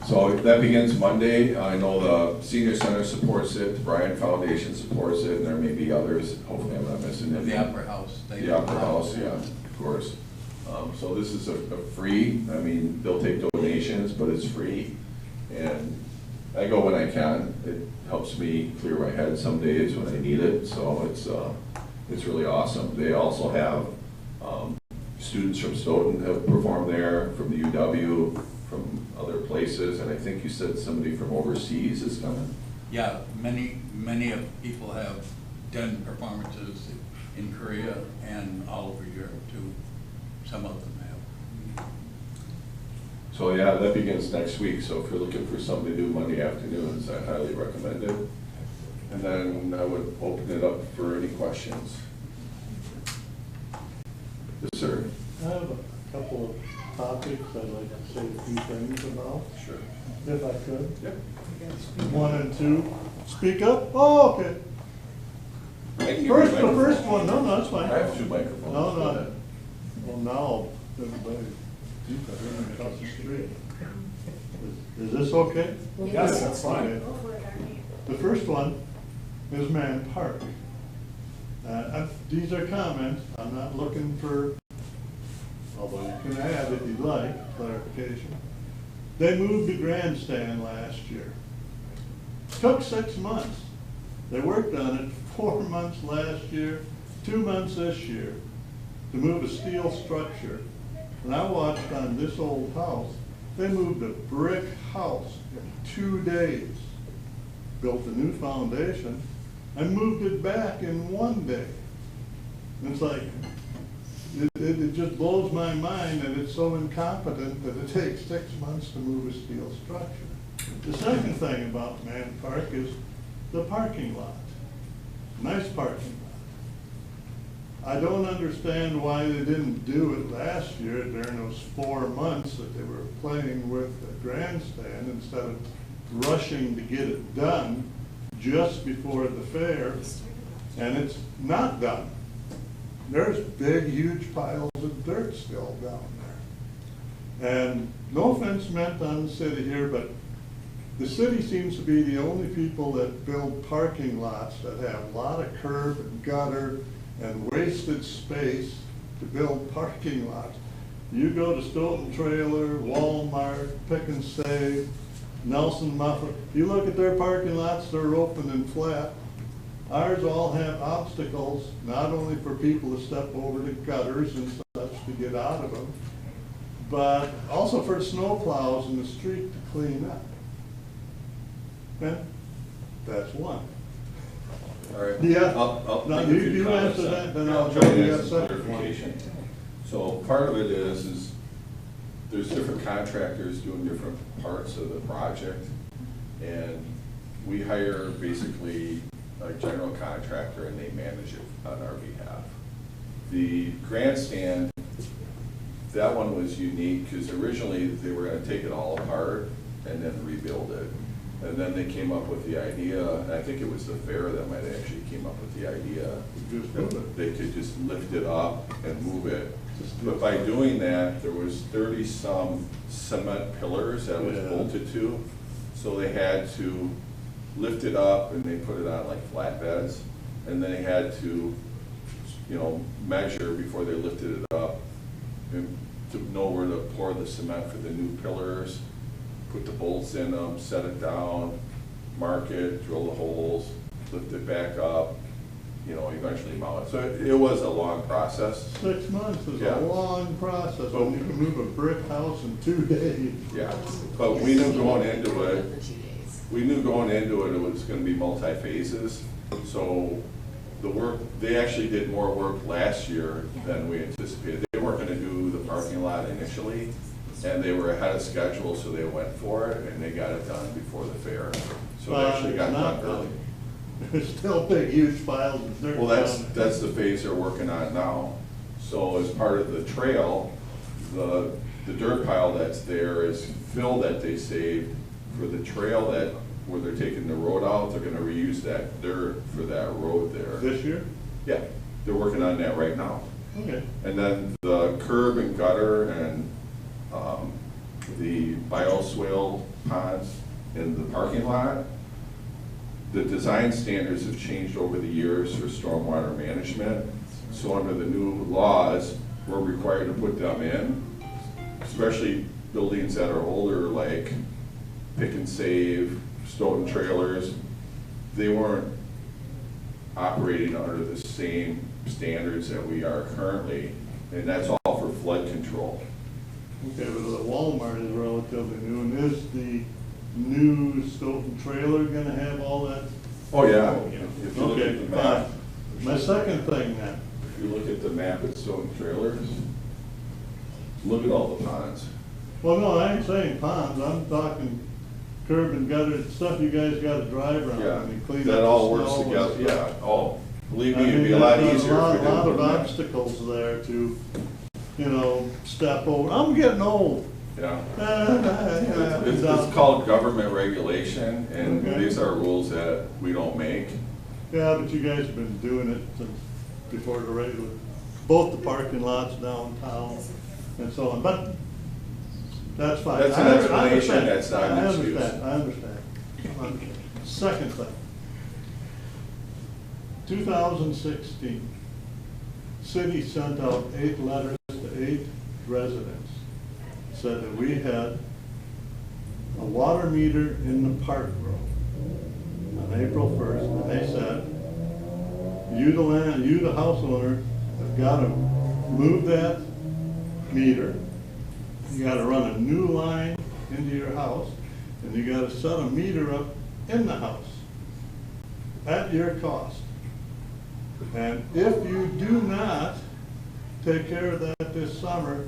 So that begins Monday. I know the Senior Center supports it, the Bryan Foundation supports it, and there may be others. Hopefully I'm not missing it. The Opera House. The Opera House, yeah, of course. So this is a free, I mean, they'll take donations, but it's free. And I go when I can. It helps me clear my head some days when I need it, so it's really awesome. They also have students from Stoughton have performed there, from the UW, from other places, and I think you said somebody from overseas is coming? Yeah, many of people have done performances in Korea and all over Europe too. Some of them have. So yeah, that begins next week, so if you're looking for something to do Monday afternoons, I highly recommend it. And then I would open it up for any questions. Yes, sir. I have a couple of topics I'd like to say a few things about, Sure. if I could. Yep. 1 and 2. Speak up? Oh, okay. The The first one, no, that's fine. I have 2 microphones. No, Go no. ahead. Well, now, everybody, across the street. Is this okay? Yes, that's fine. Go for it, Arnie. The first one is Man Park. These are comments, I'm not looking for, although you can add if you'd like, clarification. They moved the grandstand last year. Took 6 months. They worked on it 4 months last year, 2 months this year, to move a steel structure. And I watched on this old house, they moved a brick house in 2 days. built a new foundation. I moved it back in one day. And it's like, it just blows my mind that it's so incompetent that it takes 6 months to move a steel structure. The second thing about Man Park is the parking lot. Nice parking lot. I don't understand why they didn't do it last year during those 4 months that they were playing with the grandstand instead of rushing to get it done just before the fair, and it's not done. There's big, huge piles of dirt still down there. And no offense meant on the city here, but the city seems to be the only people that build parking lots that have a lot of curb and gutter and wasted space to build parking lots. You go to Stoughton Trailer, Walmart, Pick and Save, Nelson Muffler, you look at their parking lots, they're open and flat. Ours all have obstacles, not only for people to step over the gutters and such to get out of them, but also for snow plows in the street to clean up. And that's one. All right. Yeah. I'll No, make a few you comments answer on that, it. then I'll try to do add the some second one. clarification. So part of it is there's different contractors doing different parts of the project, and we hire basically a general contractor and they manage it on our behalf. The grandstand, that one was unique because originally they were gonna take it all apart and then rebuild it. And then they came up with the idea, and I think it was the fair that might have actually came up with the idea, Just move that it. they could just lift it up and move it. But by doing that, there was 30-some cement pillars that was Yeah. bolted to, so they had to lift it up and they put it on like flatbeds, and then they had to, measure before they lifted it up and to know where to pour the cement for the new pillars, put the bolts in them, set it down, mark it, drill the holes, lift it back up, eventually mount it. So it was a long process. 6 months is Yeah. a long process, when you can move a brick house in 2 days. Yeah, but we knew going into it, For 2 days. it was gonna be multi-phases. So the work, they actually did more work last year than we anticipated. They weren't gonna do the parking lot initially, and they were ahead of schedule, so they went for it, and they got it done before the fair. So it actually got It's not done early. done. There's still big, huge piles of dirt. Well, down there. that's the phase they're working on now. So as part of the trail, the dirt pile that's there is fill that they saved for the trail where they're taking the road out, they're gonna reuse that dirt for that road there. This year? Yeah, they're working on that right now. Okay. And then the curb and gutter and the bioswale ponds in the parking lot, the design standards have changed over the years for stormwater management. So under the new laws, we're required to put them in, especially buildings that are older, like Pick and Save, Stoughton Trailers. They weren't operating under the same standards that we are currently, and that's all for flood control. Okay, but the Walmart is relatively new, and is the new Stoughton trailer gonna have all that? Oh, yeah. If you look Okay, at the map, My second thing then, if you look at the map at Stoughton Trailers, look at all the ponds. well, no, I ain't saying ponds, I'm talking curb and gutter, stuff you guys gotta drive around Yeah, and clean up. that the all works snow and together, stuff. yeah. Oh, believe I me, it'd mean, be a lot there's easier if we lot didn't of put them in. obstacles there to, step over. I'm getting old. Yeah. Yeah, It's called government regulation, and Okay. these are rules that we don't make. Yeah, but you guys have been doing it since before the regular, both the parking lots downtown and so on, but that's fine. That's an I explanation, understand. that's not an excuse. I understand. Second thing. 2016, city sent out 8 letters to 8 residents. Said that we had a water meter in the park road on April 1st, and they said, you the house owner have got to move that meter. You got to run a new line into your house, and you got to set a meter up in the house. at your cost. And if you do not take care of that this summer,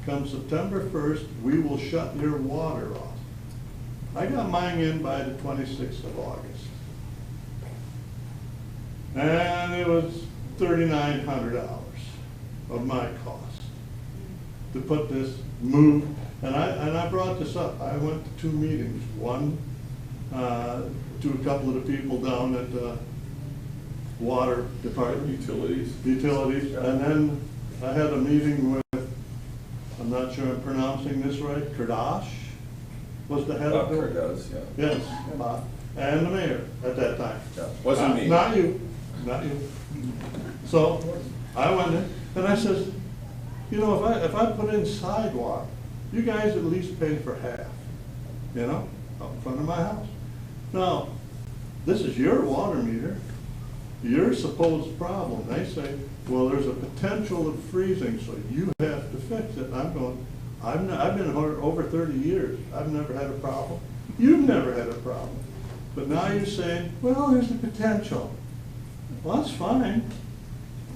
come September 1st, we will shut your water off. I got mine in by the 26th of August. And it was $3,900 of my cost to put this move. And I brought this up. I went to 2 meetings. One, to a couple of the people down at the water department. Utilities. And then I had a meeting with, I'm not sure I'm pronouncing this right, Kardash was the head of it. Does, yeah. Yes, and the mayor at that time. Yeah. Wasn't me. Not you, not you. So I went in and I says, you know, if I put in sidewalk, you guys at least pay for half, you know, out in front of my house. Now, this is your water meter, your supposed problem. They say, well, there's a potential of freezing, so you have to fix it. I'm going, I've been here over 30 years. I've never had a problem. You've never had a problem. But now you're saying, well, there's a potential. Well, that's fine,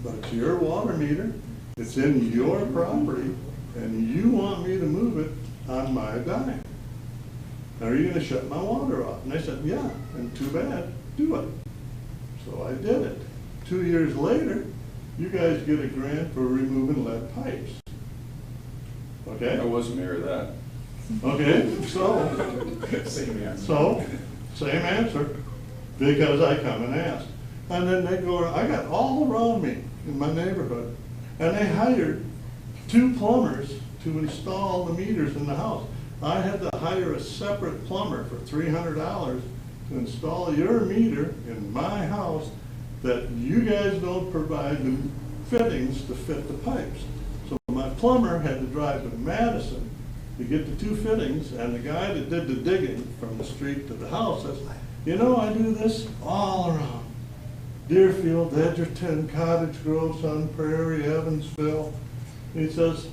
but it's your water meter. It's in your property, and you want me to move it on my dime. Are you gonna shut my water off? And they said, yeah, and too bad, do it. So I did it. 2 years later, you guys get a grant for removing lead pipes. Okay? I wasn't mayor then. Okay, so, Same answer. so, same answer, because I come and ask. And then they go, I got all around me in my neighborhood, and they hired 2 plumbers to install the meters in the house. I had to hire a separate plumber for $300 to install your meter in my house that you guys don't provide the fittings to fit the pipes. So my plumber had to drive to Madison to get the 2 fittings, and the guy that did the digging from the street to the house says, you know, I do this all around. Deerfield, Edgerton, Cottage Grove, Sun Prairie, Evansville. He says,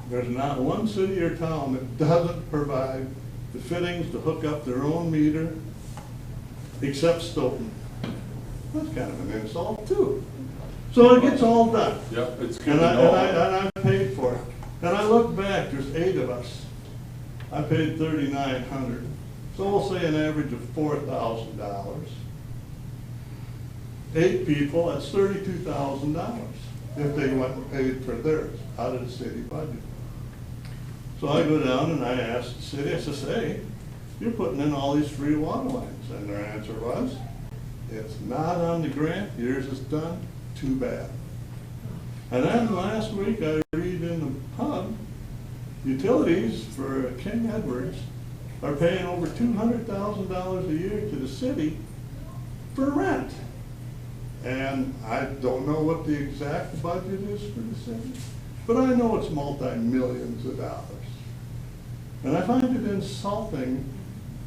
there's not one city or town that doesn't provide the fittings to hook up their own meter, except Stoughton. That's kind of an insult too. So it gets all done. Yep, it's good And to know. I paid for it. And I look back, there's 8 of us. I paid $3,900. So we'll say an average of $4,000. 8 people, that's $32,000 if they went and paid for theirs out of the city budget. So I go down and I ask the city, I says, hey, you're putting in all these free water lines. And their answer was, it's not on the grant, yours is done, too bad. And then last week I read in the pub, utilities for King Edwards are paying over $200,000 a year to the city for rent. And I don't know what the exact budget is for the city, but I know it's multi-millions of dollars. And I find it insulting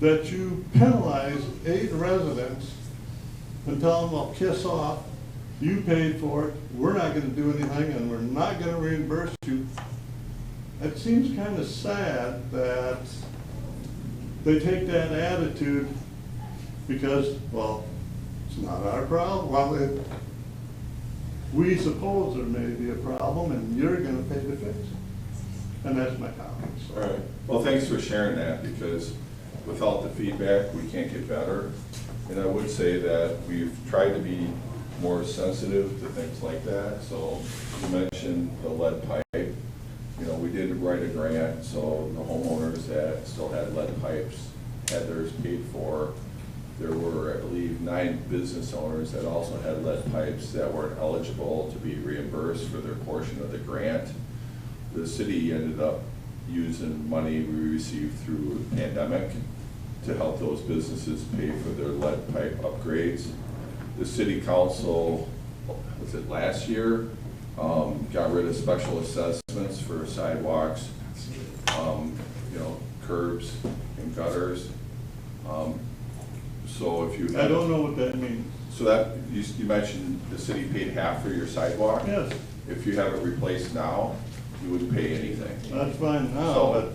that you penalize 8 residents and tell them, well, kiss off, you paid for it, we're not gonna do anything, and we're not gonna reimburse you. It seems kind of sad that they take that attitude because, well, it's not our problem. Well, we suppose there may be a problem, and you're gonna pay to fix it. And that's my comment. All right. Well, thanks for sharing that, because without the feedback, we can't get better. And I would say that we've tried to be more sensitive to things like that. So you mentioned the lead pipe. You know, we did write a grant, so the homeowners that still had lead pipes had theirs paid for. There were, I believe, 9 business owners that also had lead pipes that weren't eligible to be reimbursed for their portion of the grant. The city ended up using money we received through the pandemic to help those businesses pay for their lead pipe upgrades. The city council, was it last year, got rid of special assessments for sidewalks, you know, curbs and gutters. So if you I don't know what that means. So that, you mentioned the city paid half for your sidewalk? Yes, If you have it replaced now, you wouldn't pay anything. that's fine now, So,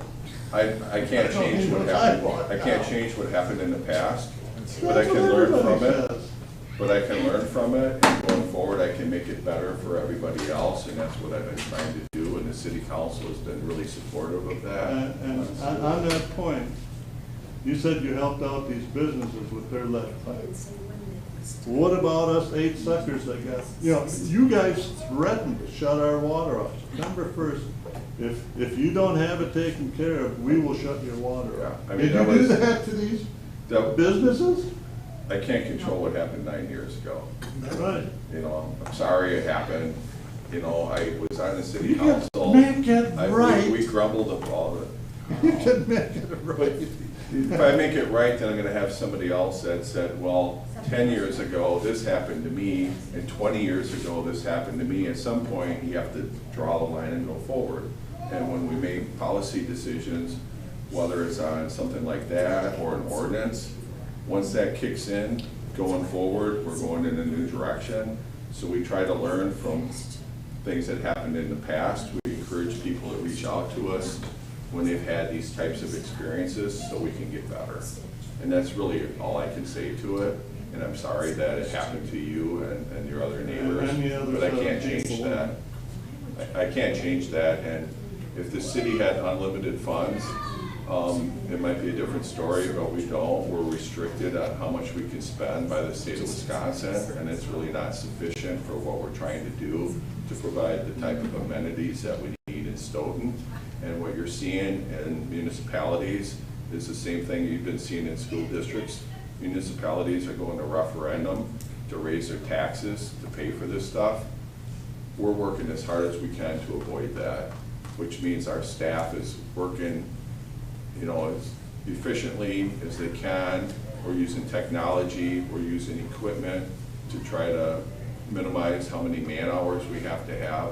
but I can't change what happened, I can't change what happened in the past, but I that's can what learn everybody from it. says. but I can learn from it, and going forward, I can make it better for everybody else, and that's what I've been trying to do, and the city council has been really supportive of that. And on that point, you said you helped out these businesses with their lead pipes. What about us 8 suckers that got, you guys threatened to shut our water off September 1st. If you don't have it taken care of, we will shut your water off. Yeah, I mean, Did you do that to these businesses? I can't control what happened 9 years ago. Right. I'm sorry it happened. I was on the city You can council. make it right. We grumbled about it. You can make it right. If I make it right, then I'm gonna have somebody else that said, well, 10 years ago, this happened to me, and 20 years ago, this happened to me. At some point, you have to draw the line and go forward. And when we make policy decisions, whether it's on something like that or an ordinance, once that kicks in, going forward, we're going in a new direction. So we try to learn from things that happened in the past. We encourage people to reach out to us when they've had these types of experiences so we can get better. And that's really all I can say to it. And I'm sorry that it happened to you and your other neighbors, And the other but I can't people. change that. I can't change that, and if the city had unlimited funds, it might be a different story, but we don't. We're restricted on how much we can spend by the state of Wisconsin, and it's really not sufficient for what we're trying to do to provide the type of amenities that we need in Stoughton. And what you're seeing in municipalities is the same thing you've been seeing in school districts. Municipalities are going to referendum to raise their taxes to pay for this stuff. We're working as hard as we can to avoid that, which means our staff is working, as efficiently as they can. We're using technology, we're using equipment to try to minimize how many man hours we have to have.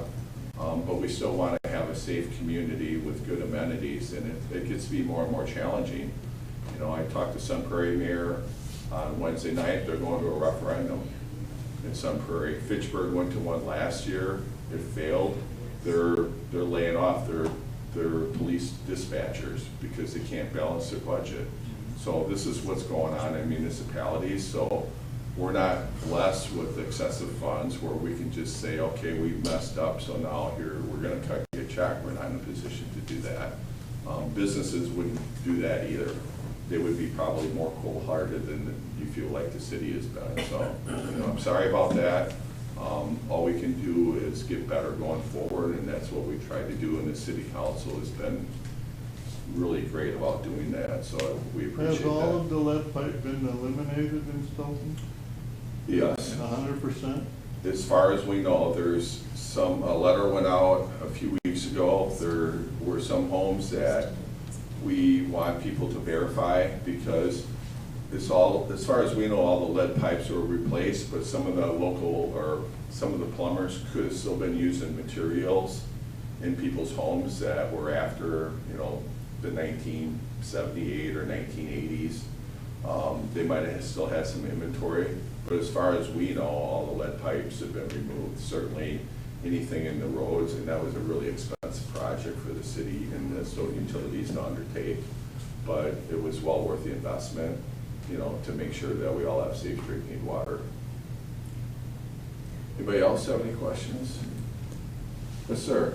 But we still want to have a safe community with good amenities, and it gets to be more and more challenging. I talked to Sun Prairie Mayor on Wednesday night. They're going to a referendum in Sun Prairie. Fitchburg went to one last year. It failed. They're laying off their police dispatchers because they can't balance their budget. So this is what's going on in municipalities. So we're not blessed with excessive funds where we can just say, okay, we messed up, so now here we're going to cut you a check. We're not in a position to do that. Businesses wouldn't do that either. They would be probably more cold-hearted than you feel like the city has been. So, I'm sorry about that. All we can do is get better going forward, and that's what we try to do, and the city council has been really great about doing that, so we appreciate Has all that. of the lead pipe been eliminated in Stoughton? Yes. 100%? As far as we know, there's a letter went out a few weeks ago. There were some homes that we want people to verify because as far as we know, all the lead pipes were replaced, but some of the local or some of the plumbers could have still been using materials in people's homes that were after, the 1978 or 1980s. They might have still had some inventory, but as far as we know, all the lead pipes have been removed. Certainly anything in the roads, and that was a really expensive project for the city and the Stoughton utilities to undertake, but it was well worth the investment, to make sure that we all have safe drinking water. Anybody else have any questions? Yes, sir.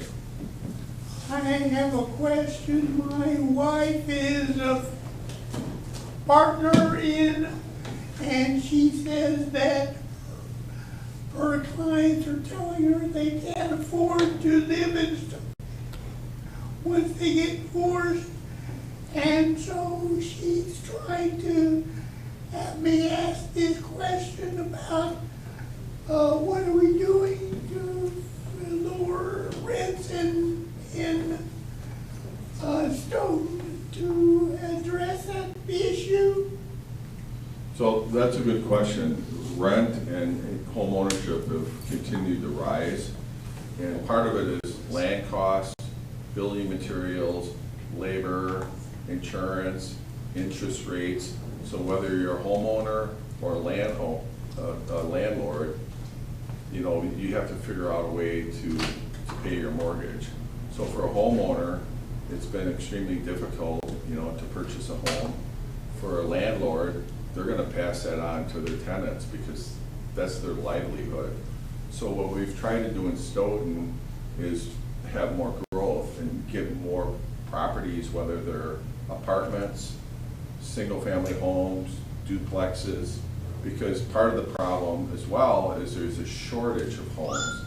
I have a question. My wife is a partner in, and she says that her clients are telling her they can't afford to live in once they get divorced. And so she's trying to have me ask this question about what are we doing to lower rents in Stoughton to address that issue? So that's a good question. Rent and home ownership have continued to rise, and part of it is land costs, building materials, labor, insurance, interest rates. So whether you're a homeowner or a landlord, you have to figure out a way to pay your mortgage. So for a homeowner, it's been extremely difficult, to purchase a home. For a landlord, they're gonna pass that on to their tenants because that's their livelihood. So what we've tried to do in Stoughton is have more growth and get more properties, whether they're apartments, single-family homes, duplexes, because part of the problem as well is there's a shortage of homes.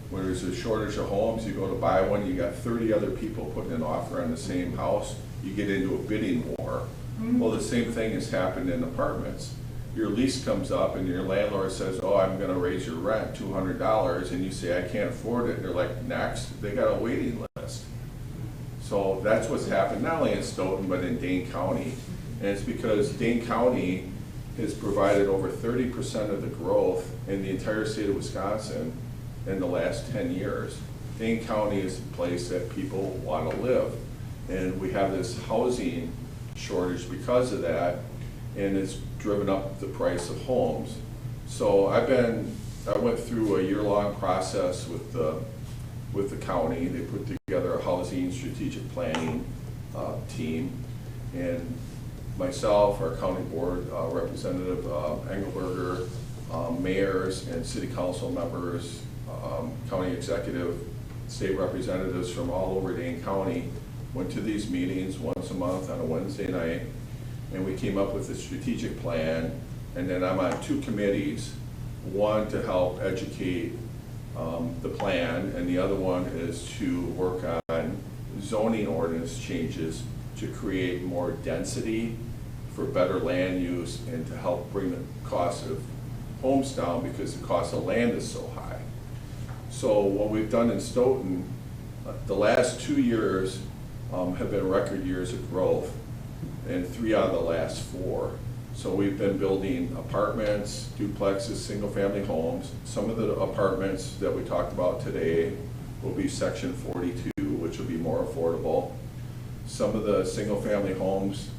When there's a shortage of homes, you go to buy one, you got 30 other people putting an offer on the same house, you get into a bidding war. Well, the same thing has happened in apartments. Your lease comes up and your landlord says, oh, I'm gonna raise your rent $200, and you say, I can't afford it, and they're like, next, they got a waiting list. So that's what's happened, not only in Stoughton, but in Dane County. And it's because Dane County has provided over 30% of the growth in the entire state of Wisconsin in the last 10 years. Dane County is a place that people want to live. And we have this housing shortage because of that, and it's driven up the price of homes. So I went through a year-long process with the county. They put together a housing strategic planning team, and myself, our county board representative, Engelberger, mayors and city council members, county executive, state representatives from all over Dane County went to these meetings once a month on a Wednesday night, and we came up with a strategic plan. And then I'm on two committees, one to help educate the plan, and the other one is to work on zoning ordinance changes to create more density for better land use and to help bring the cost of homes down because the cost of land is so high. So what we've done in Stoughton, the last 2 years have been record years of growth, and 3 out of the last 4. So we've been building apartments, duplexes, single-family homes. Some of the apartments that we talked about today will be Section 42, which will be more affordable. Some of the single-family homes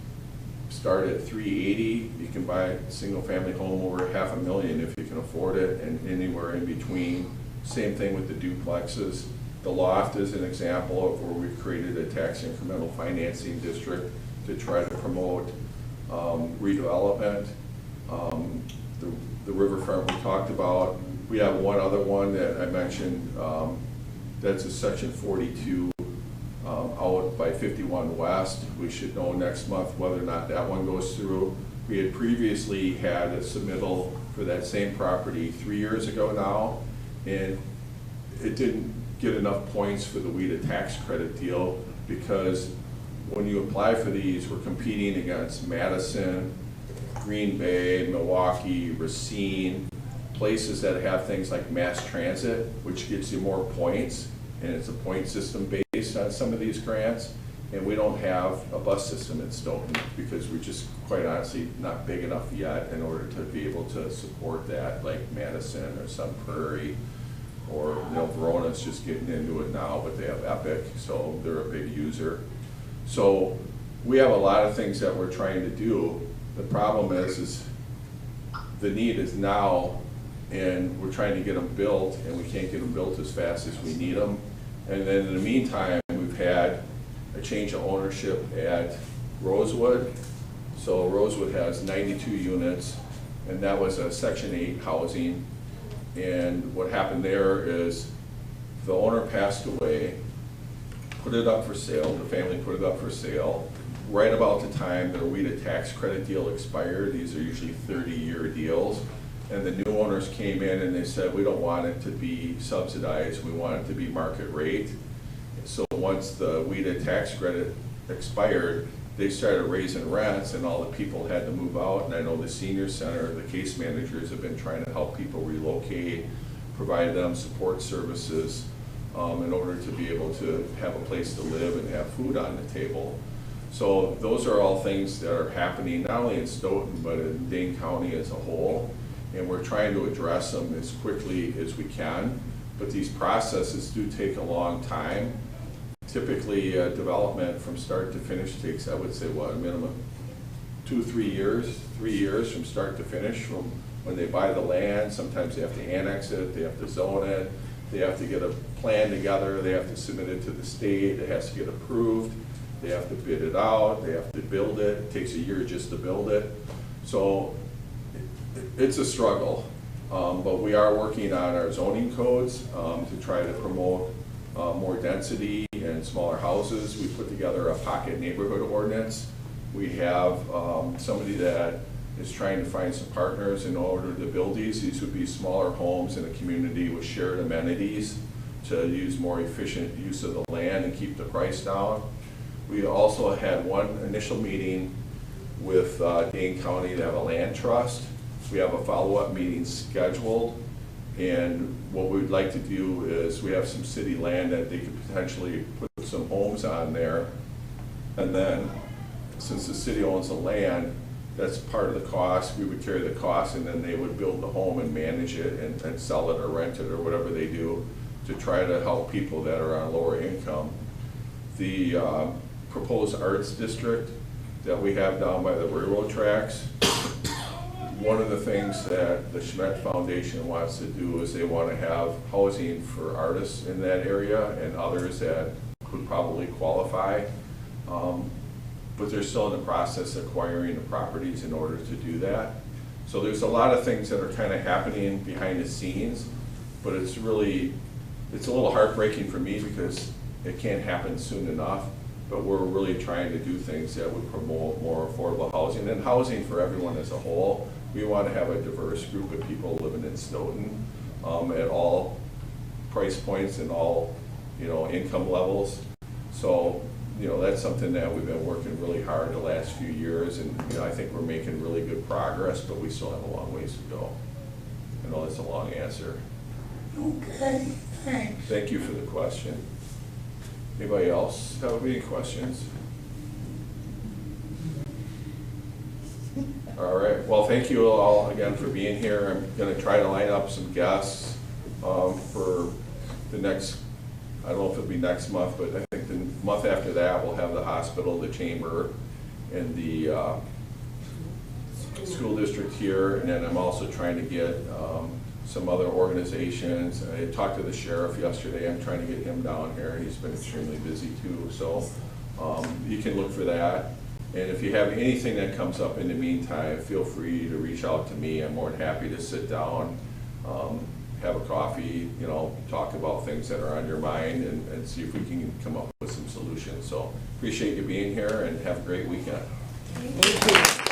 start at $380,000. You can buy a single-family home over $500,000 if you can afford it, and anywhere in between. Same thing with the duplexes. The loft is an example of where we've created a tax incremental financing district to try to promote redevelopment. The riverfront we talked about. We have one other one that I mentioned, that's a Section 42 out by 51 West. We should know next month whether or not that one goes through. We had previously had a submittal for that same property 3 years ago now, and it didn't get enough points for the WIDA tax credit deal because when you apply for these, we're competing against Madison, Green Bay, Milwaukee, Racine, places that have things like mass transit, which gives you more points, and it's a point system based on some of these grants. And we don't have a bus system in Stoughton because we're just quite honestly not big enough yet in order to be able to support that, like Madison or Sun Prairie, or Verona's just getting into it now, but they have Epic, so they're a big user. So we have a lot of things that we're trying to do. The problem is the need is now, and we're trying to get them built, and we can't get them built as fast as we need them. And then in the meantime, we've had a change of ownership at Rosewood. So Rosewood has 92 units, and that was a Section 8 housing. And what happened there is the owner passed away, put it up for sale, the family put it up for sale, right about the time their WIDA tax credit deal expired. These are usually 30-year deals. And the new owners came in and they said, we don't want it to be subsidized, we want it to be market rate. So once the WIDA tax credit expired, they started raising rents and all the people had to move out. And I know the senior center, the case managers have been trying to help people relocate, provide them support services in order to be able to have a place to live and have food on the table. So those are all things that are happening not only in Stoughton, but in Dane County as a whole. And we're trying to address them as quickly as we can. But these processes do take a long time. Typically, development from start to finish takes, I would say, what, a minimum 2-3 years, 3 years from start to finish, from when they buy the land. Sometimes they have to annex it, they have to zone it, they have to get a plan together, they have to submit it to the state, it has to get approved, they have to bid it out, they have to build it. It takes a year just to build it. So it's a struggle. But we are working on our zoning codes to try to promote more density and smaller houses. We put together a pocket neighborhood ordinance. We have somebody that is trying to find some partners in order to build these. These would be smaller homes in a community with shared amenities to use more efficient use of the land and keep the price down. We also had one initial meeting with Dane County to have a land trust. We have a follow-up meeting scheduled, and what we'd like to do is we have some city land that they could potentially put some homes on there, and then since the city owns the land, that's part of the cost. We would carry the cost, and then they would build the home and manage it and sell it or rent it or whatever they do to try to help people that are on lower income. The proposed arts district that we have down by the railroad tracks, one of the things that the Schmidt Foundation wants to do is they want to have housing for artists in that area and others that could probably qualify. But they're still in the process of acquiring the properties in order to do that. So there's a lot of things that are kind of happening behind the scenes, but it's a little heartbreaking for me because it can't happen soon enough. But we're really trying to do things that would promote more affordable housing and housing for everyone as a whole. We want to have a diverse group of people living in Stoughton at all price points and all, income levels. So, that's something that we've been working really hard the last few years, and I think we're making really good progress, but we still have a long ways to go. I know that's a long answer. Okay, thanks. Thank you for the question. Anybody else have any questions? All right, well, thank you all again for being here. I'm gonna try to line up some guests for the next, I don't know if it'll be next month, but I think the month after that, we'll have the hospital, the chamber, and the school district here. And then I'm also trying to get some other organizations. I talked to the sheriff yesterday. I'm trying to get him down here. He's been extremely busy too. So you can look for that. And if you have anything that comes up in the meantime, feel free to reach out to me. I'm more than happy to sit down, have a coffee, talk about things that are on your mind and see if we can come up with some solutions. So appreciate you being here and have a great weekend. Thank you.